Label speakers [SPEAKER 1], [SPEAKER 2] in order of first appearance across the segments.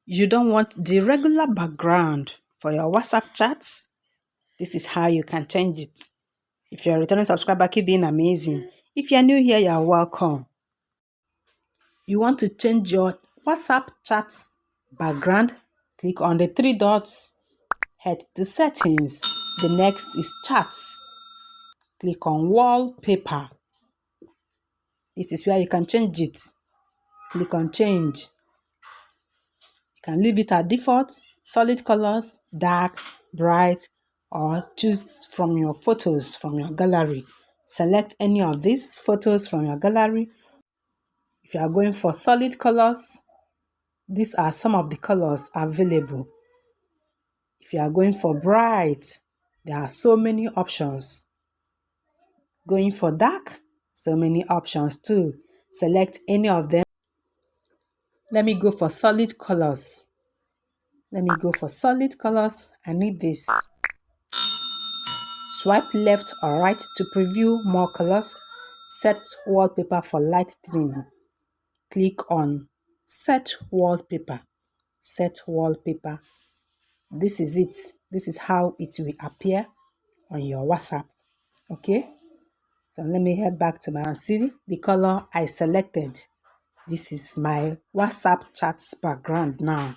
[SPEAKER 1] You don't want the regular background for your WhatsApp chats? This is how you can change it. If you're a returning subscriber, keep being amazing. If you're new here, you're welcome. You want to change your WhatsApp chats background? Click on the three dots, head to settings. The next is chats. Click on wallpaper. This is where you can change it. Click on change. You can leave it at default, solid colors, dark, bright, or choose from your photos from your gallery. Select any of these photos from your gallery. If you are going for solid colors, these are some of the colors available. If you are going for bright, there are so many options. Going for dark, so many options too. Select any of them. Let me go for solid colors. I need this. Swipe left or right to preview more colors. Set wallpaper for light theme. Click on set wallpaper. Set wallpaper. This is it. This is how it will appear on your WhatsApp. Okay? So let me head back to my see the color I selected. This is my WhatsApp chats background now.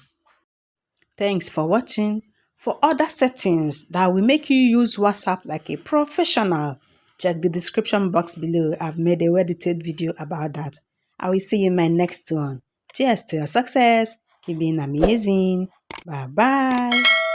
[SPEAKER 1] Thanks for watching. For other settings that will make you use WhatsApp like a professional, check the description box below. I've made a well-detailed video about that. I will see you in my next one. Cheers to your success. Keep being amazing. Bye-bye.